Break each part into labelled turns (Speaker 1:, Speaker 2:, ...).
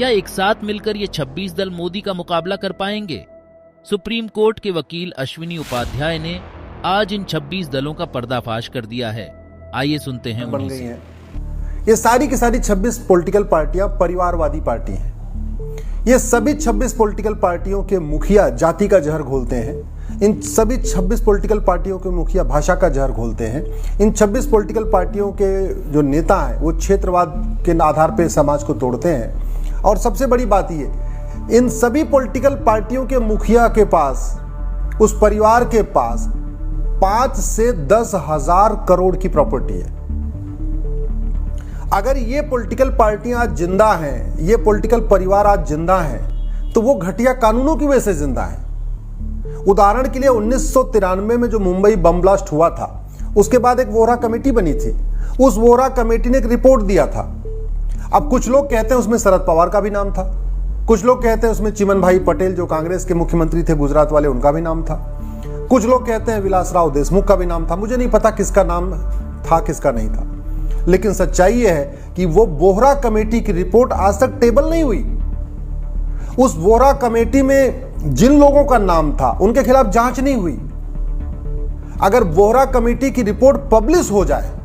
Speaker 1: क्या एक साथ मिलकर ये 26 दल मोदी का मुकाबला कर पाएंगे? सुप्रीम कोर्ट के वकील अश्विनी उपाध्याय ने आज इन 26 दलों का पर्दाफाश कर दिया है। आइए सुनते हैं
Speaker 2: बन गई हैं। ये सारी की सारी 26 पॉलिटिकल पार्टियां परिवारवादी पार्टी हैं। ये सभी 26 पॉलिटिकल पार्टियों के मुखिया जाति का जहर घोलते हैं। इन सभी 26 पॉलिटिकल पार्टियों के मुखिया भाषा का जहर घोलते हैं। इन 26 पॉलिटिकल पार्टियों के जो नेता हैं वो क्षेत्रवाद के आधार पर समाज को तोड़ते हैं। और सबसे बड़ी बात ये, इन सभी पॉलिटिकल पार्टियों के मुखिया के पास, उस परिवार के पास 5 से 10 हजार करोड़ की प्रॉपर्टी है। अगर ये पॉलिटिकल पार्टियां आज जिंदा हैं, ये पॉलिटिकल परिवार आज जिंदा हैं, तो वो घटिया कानूनों की वजह से जिंदा हैं। उदाहरण के लिए 1993 में जो मुंबई बम ब्लास्ट हुआ था, उसके बाद एक वोहरा कमेटी बनी थी। उस वोहरा कमेटी ने एक रिपोर्ट दिया था। अब कुछ लोग कहते हैं उसमें शरद पवार का भी नाम था, कुछ लोग कहते हैं उसमें चिमन भाई पटेल जो कांग्रेस के मुख्यमंत्री थे गुजरात वाले, उनका भी नाम था, कुछ लोग कहते हैं विलासराव देशमुख का भी नाम था। मुझे नहीं पता किसका नाम था किसका नहीं था, लेकिन सच्चाई यह है कि वो वोहरा कमेटी की रिपोर्ट आज तक टेबल नहीं हुई। उस वोहरा कमेटी में जिन लोगों का नाम था उनके खिलाफ जांच नहीं हुई। अगर वोहरा कमेटी की रिपोर्ट पब्लिश हो जाए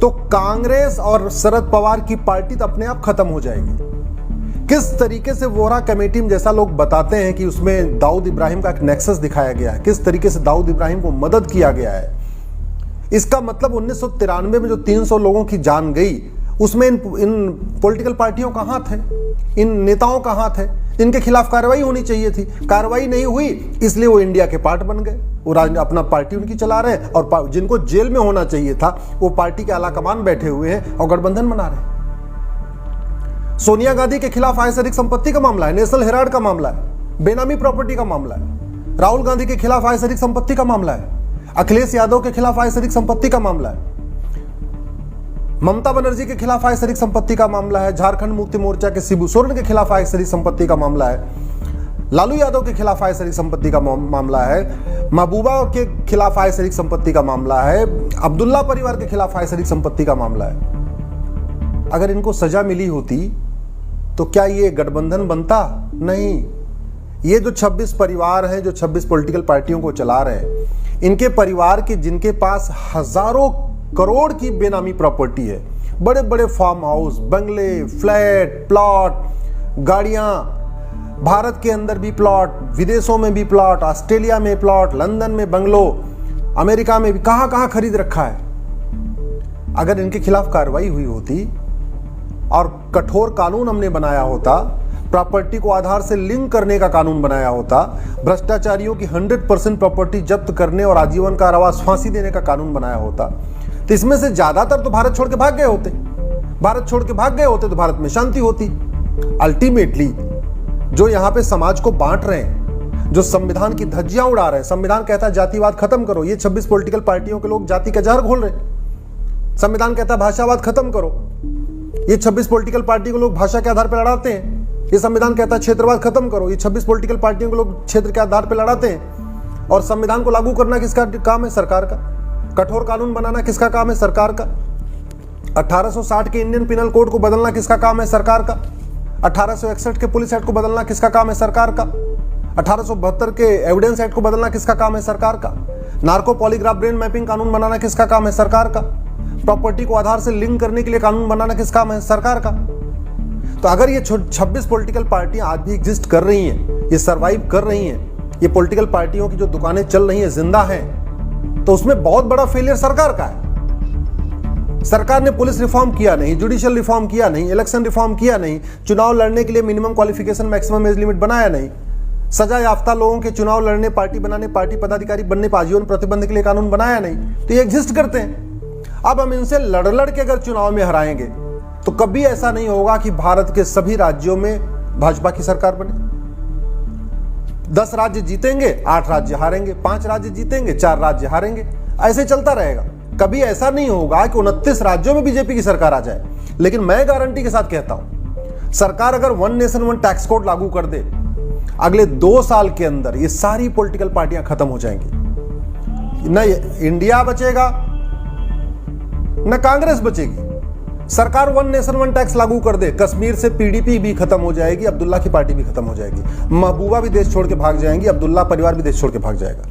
Speaker 2: तो कांग्रेस और शरद पवार की पार्टी तो अपने आप खत्म हो जाएगी। किस तरीके से वोहरा कमेटी में, जैसा लोग बताते हैं कि उसमें दाऊद इब्राहिम का एक नेक्सस दिखाया गया है, किस तरीके से दाऊद इब्राहिम को मदद किया गया है। इसका मतलब 1993 में जो 300 लोगों की जान गई, उसमें इन पॉलिटिकल पार्टियों का हाथ है, इन नेताओं का हाथ है। इनके खिलाफ कार्रवाई होनी चाहिए थी, कार्रवाई नहीं हुई, इसलिए वो इंडिया के पार्ट बन गए। वो अपना पार्टी उनकी चला रहे हैं, और जिनको जेल में होना चाहिए था वो पार्टी के आलाकमान बैठे हुए हैं और गठबंधन बना रहे हैं। सोनिया गांधी के खिलाफ आयसरिक संपत्ति का मामला है, नेशनल हेराल्ड का मामला है, बेनामी प्रॉपर्टी का मामला है। राहुल गांधी के खिलाफ आयसरिक संपत्ति का मामला है, अखिलेश यादव के खिलाफ आयसरिक संपत्ति का मामला है, ममता बनर्जी के खिलाफ आयसरिक संपत्ति का मामला है, झारखंड मुक्ति मोर्चा के शिबू सोरेन के खिलाफ आयसरिक संपत्ति का मामला है, लालू यादव के खिलाफ आयसरिक संपत्ति का मामला है, महबूबा के खिलाफ आयसरिक संपत्ति का मामला है, अब्दुल्ला परिवार के खिलाफ आयसरिक संपत्ति का मामला है। अगर इनको सजा मिली होती तो क्या ये गठबंधन बनता? नहीं। ये जो 26 परिवार हैं, जो 26 पॉलिटिकल पार्टियों को चला रहे हैं, इनके परिवार के जिनके पास हजारों करोड़ की बेनामी प्रॉपर्टी है, बड़े बड़े फार्म हाउस, बंगले, फ्लैट, प्लॉट, गाड़ियां, भारत के अंदर भी प्लॉट, विदेशों में भी प्लॉट, ऑस्ट्रेलिया में प्लॉट, लंदन में बंगलो, अमेरिका में भी कहां कहां खरीद रखा है। अगर इनके खिलाफ कार्रवाई हुई होती और कठोर कानून हमने बनाया होता, प्रॉपर्टी को आधार से लिंक करने का कानून बनाया होता, भ्रष्टाचारियों की 100% प्रॉपर्टी जब्त करने और आजीवन कारावास फांसी देने का कानून बनाया होता, तो इसमें से ज्यादातर तो भारत छोड़ के भाग गए होते। भारत छोड़ के भाग गए होते तो भारत में शांति होती। अल्टीमेटली जो यहां पे समाज को बांट रहे हैं, जो संविधान की धज्जियां उड़ा रहे हैं, संविधान कहता है जातिवाद खत्म करो, ये 26 पॉलिटिकल पार्टियों के लोग जाति का जहर घोल रहे हैं। संविधान कहता है भाषावाद खत्म करो, ये 26 पॉलिटिकल पार्टी को लोग भाषा के आधार पर लड़ाते हैं। ये संविधान कहता है क्षेत्रवाद खत्म करो, ये 26 पॉलिटिकल पार्टियों को लोग क्षेत्र के आधार पर लड़ाते हैं। और संविधान को लागू करना किसका काम है? सरकार का। कठोर कानून बनाना किसका काम है? सरकार का। 1860 के इंडियन पिनल कोड को बदलना किसका काम है? सरकार का। 1861 के पुलिस एक्ट को बदलना किसका काम है? सरकार का। 1872 के एविडेंस एक्ट को बदलना किसका काम है? सरकार का। नार्को पॉलीग्राफ ब्रेन मैपिंग कानून बनाना किसका काम है? सरकार का। प्रॉपर्टी को आधार से लिंक करने के लिए कानून बनाना किसका काम है? सरकार का। तो अगर ये 26 पॉलिटिकल पार्टियां आज भी एग्जिस्ट कर रही हैं, ये सरवाइव कर रही हैं, ये पॉलिटिकल पार्टियों की जो दुकानें चल रही हैं जिंदा हैं, तो उसमें बहुत बड़ा फेलियर सरकार का है। सरकार ने पुलिस रिफॉर्म किया नहीं, जुडिशियल रिफॉर्म किया नहीं, इलेक्शन रिफॉर्म किया नहीं, चुनाव लड़ने के लिए minimum qualification maximum age limit बनाया नहीं, सजा याफ्ता लोगों के चुनाव लड़ने, पार्टी बनाने, पार्टी पदाधिकारी बनने पर आजीवन प्रतिबंध के लिए कानून बनाया नहीं। तो ये एग्जिस्ट करते हैं। अब हम इनसे लड़ लड़ के अगर चुनाव में हराएंगे तो कभी ऐसा नहीं होगा कि भारत के सभी राज्यों में भाजपा की सरकार बने। 10 राज्य जीतेंगे, 8 राज्य हारेंगे, 5 राज्य जीतेंगे, 4 राज्य हारेंगे, ऐसे चलता रहेगा। कभी ऐसा नहीं होगा कि 29 राज्यों में बीजेपी की सरकार आ जाए। लेकिन मैं गारंटी के साथ कहता हूं, सरकार अगर one nation one tax code लागू कर दे, अगले 2 साल के अंदर ये सारी पॉलिटिकल पार्टियां खत्म हो जाएंगी। न इंडिया बचेगा, न कांग्रेस बचेगी। सरकार वन नेशन वन टैक्स लागू कर दे, कश्मीर से पीडीपी भी खत्म हो जाएगी, अब्दुल्ला की पार्टी भी खत्म हो जाएगी, महबूबा भी देश छोड़ के भाग जाएंगी, अब्दुल्ला परिवार भी देश छोड़ के भाग जाएगा।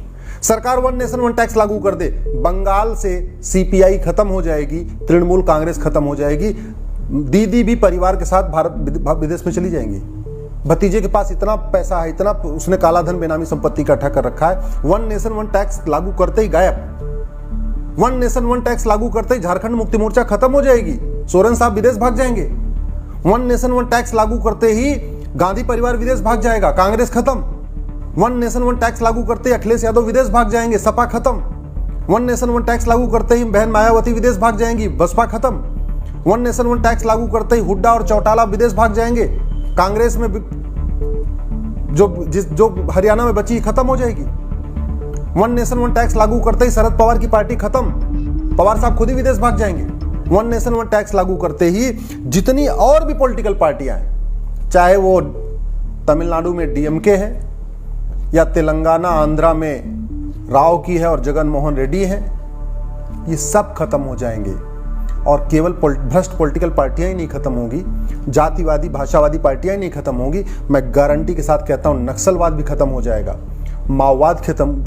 Speaker 2: सरकार वन नेशन वन टैक्स लागू कर दे, बंगाल से सीपीआई खत्म हो जाएगी, तृणमूल कांग्रेस खत्म हो जाएगी, दीदी भी परिवार के साथ भारत विदेश में चली जाएंगी। भतीजे के पास इतना पैसा है, इतना उसने काला धन बेनामी संपत्ति इकट्ठा कर रखा है, वन नेशन वन टैक्स लागू करते ही गायब। वन नेशन वन टैक्स लागू करते ही झारखंड मुक्ति मोर्चा खत्म हो जाएगी, सोरेन साहब विदेश भाग जाएंगे। वन नेशन वन टैक्स लागू करते ही गांधी परिवार विदेश भाग जाएगा, कांग्रेस खत्म। वन नेशन वन टैक्स लागू करते ही अखिलेश यादव विदेश भाग जाएंगे, सपा खत्म। वन नेशन वन टैक्स लागू करते ही बहन मायावती विदेश भाग जाएंगी, बसपा खत्म। वन नेशन वन टैक्स लागू करते ही हुड्डा और चौटाला विदेश भाग जाएंगे, कांग्रेस में जो हरियाणा में बची खत्म हो जाएगी। वन नेशन वन टैक्स लागू करते ही शरद पवार की पार्टी खत्म, पवार साहब खुद ही विदेश भाग जाएंगे। वन नेशन वन टैक्स लागू करते ही जितनी और भी पॉलिटिकल पार्टियां हैं, चाहे वो तमिलनाडु में डीएमके है या तेलंगाना आंध्रा में राव की है और जगन मोहन रेड्डी है, ये सब खत्म हो जाएंगे। और केवल भ्रष्ट पॉलिटिकल पार्टियां ही नहीं खत्म होंगी, जातिवादी भाषावादी पार्टियां ही नहीं खत्म होंगी, मैं गारंटी के साथ कहता हूं नक्सलवाद भी खत्म हो जाएगा, माओवाद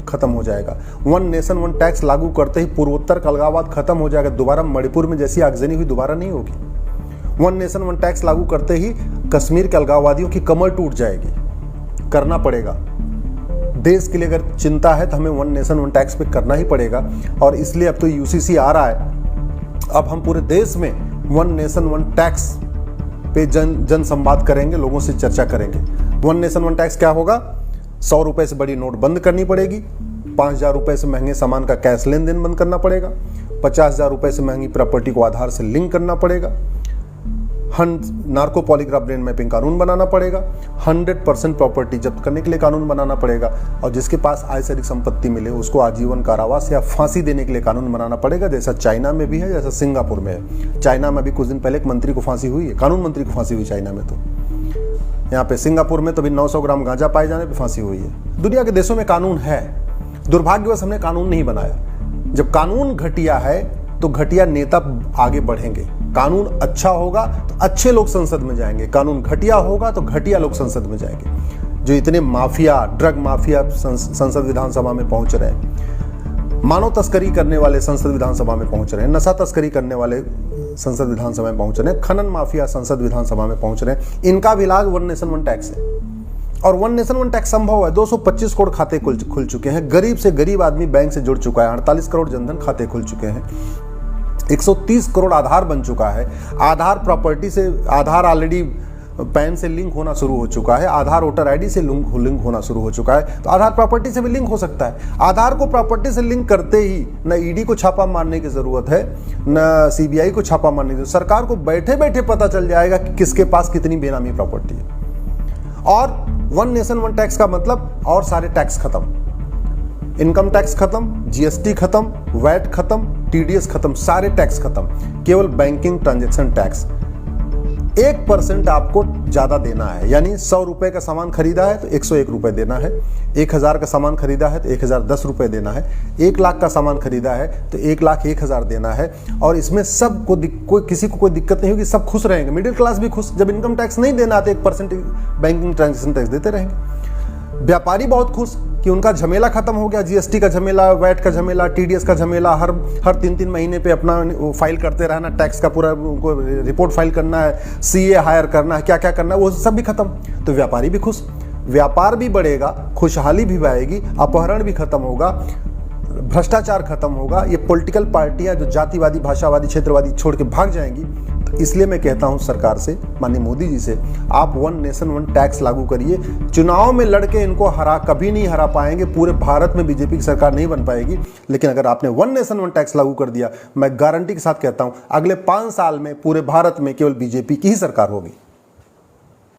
Speaker 2: खत्म हो जाएगा। वन नेशन वन टैक्स लागू करते ही पूर्वोत्तर का अलगाववाद खत्म हो जाएगा, दोबारा मणिपुर में जैसी आगजनी हुई दोबारा नहीं होगी। वन नेशन वन टैक्स लागू करते ही कश्मीर के अलगाववादियों की कमर टूट जाएगी। करना पड़ेगा, देश के लिए अगर चिंता है तो हमें वन नेशन वन टैक्स पे करना ही पड़ेगा। और इसलिए अब तो यूसीसी आ रहा है, अब हम पूरे देश में वन नेशन वन टैक्स पे जन संवाद करेंगे, लोगों से चर्चा करेंगे। वन नेशन वन टैक्स क्या होगा? 100 रुपए से बड़ी नोट बंद करनी पड़ेगी, 5,000 रुपए से महंगे सामान का कैश लेन देन बंद करना पड़ेगा, 50,000 रुपए से महंगी प्रॉपर्टी को आधार से लिंक करना पड़ेगा, नार्को पॉलीग्राफ ब्रेन मैपिंग कानून बनाना पड़ेगा, 100% प्रॉपर्टी जब्त करने के लिए कानून बनाना पड़ेगा, और जिसके पास आय से अधिक संपत्ति मिले उसको आजीवन कारावास या फांसी देने के लिए कानून बनाना पड़ेगा, जैसा चाइना में भी है, जैसा सिंगापुर में है। चाइना में भी कुछ दिन पहले एक मंत्री को फांसी हुई है, कानून मंत्री को फांसी हुई चाइना में। तो यहाँ पे सिंगापुर में तो भी 900 ग्राम गांजा पाए जाने पे फांसी हुई है। दुनिया के देशों में कानून है, दुर्भाग्यवश हमने कानून नहीं बनाया। जब कानून घटिया है तो घटिया नेता आगे बढ़ेंगे। कानून अच्छा होगा तो अच्छे लोग संसद में जाएंगे, कानून घटिया होगा तो घटिया लोग संसद में जाएंगे। जो इतने माफिया, ड्रग माफिया संसद विधानसभा में पहुंच रहे हैं, मानव तस्करी करने वाले संसद विधानसभा में पहुंच रहे हैं, नशा तस्करी करने वाले संसद विधानसभा में पहुंच रहे हैं, खनन माफिया संसद विधानसभा में पहुंच रहे हैं, इनका भी इलाज वन नेशन वन टैक्स है। और वन नेशन वन टैक्स संभव है। 225 करोड़ खाते खुल चुके हैं, गरीब से गरीब आदमी बैंक से जुड़ चुका है, 48 करोड़ जनधन खाते खुल चुके हैं, 130 करोड़ आधार बन चुका है, आधार प्रॉपर्टी से, आधार ऑलरेडी पैन से लिंक होना शुरू हो चुका है, आधार वोटर आईडी से लिंक होना शुरू हो चुका है, तो आधार प्रॉपर्टी से भी लिंक हो सकता है। आधार को प्रॉपर्टी से लिंक करते ही न ईडी को छापा मारने की जरूरत है, न सीबीआई को छापा मारने की जरूरत, सरकार को बैठे बैठे पता चल जाएगा कि किसके पास कितनी बेनामी प्रॉपर्टी है। और वन नेशन वन टैक्स का मतलब और सारे टैक्स खत्म, इनकम टैक्स खत्म, जीएसटी खत्म, वैट खत्म, टीडीएस खत्म, सारे टैक्स खत्म, केवल बैंकिंग ट्रांजैक्शन टैक्स 1% आपको ज्यादा देना है। यानी 100 रुपए का सामान खरीदा है तो 101 रुपए देना है, 1000 का सामान खरीदा है तो 1010 रुपए देना है, 1 लाख का सामान खरीदा है तो 1,01,000 देना है। और इसमें सबको किसी को कोई दिक्कत नहीं होगी, सब खुश रहेंगे, मिडिल क्लास भी खुश। जब इनकम टैक्स नहीं देना तो 1% बैंकिंग ट्रांजैक्शन टैक्स देते रहेंगे। व्यापारी बहुत खुश कि उनका झमेला खत्म हो गया, जीएसटी का झमेला, वैट का झमेला, टीडीएस का झमेला, हर 3-3 महीने पे अपना फाइल करते रहना, टैक्स का पूरा उनको रिपोर्ट फाइल करना है, सीए हायर करना है, क्या क्या करना है, वो सब भी खत्म। तो व्यापारी भी खुश, व्यापार भी बढ़ेगा, खुशहाली भी आएगी, अपहरण भी खत्म होगा, भ्रष्टाचार खत्म होगा। ये पॉलिटिकल पार्टियां जो जातिवादी, भाषावादी, क्षेत्रवादी छोड़ के भाग जाएंगी। तो इसलिए मैं कहता हूं सरकार से, माननीय मोदी जी से, आप वन नेशन वन टैक्स लागू करिए। चुनाव में लड़के इनको कभी नहीं हरा पाएंगे, पूरे भारत में बीजेपी की सरकार नहीं बन पाएगी। लेकिन अगर आपने वन नेशन वन टैक्स लागू कर दिया, मैं गारंटी के साथ कहता हूं अगले 5 साल में पूरे भारत में केवल बीजेपी की ही सरकार होगी।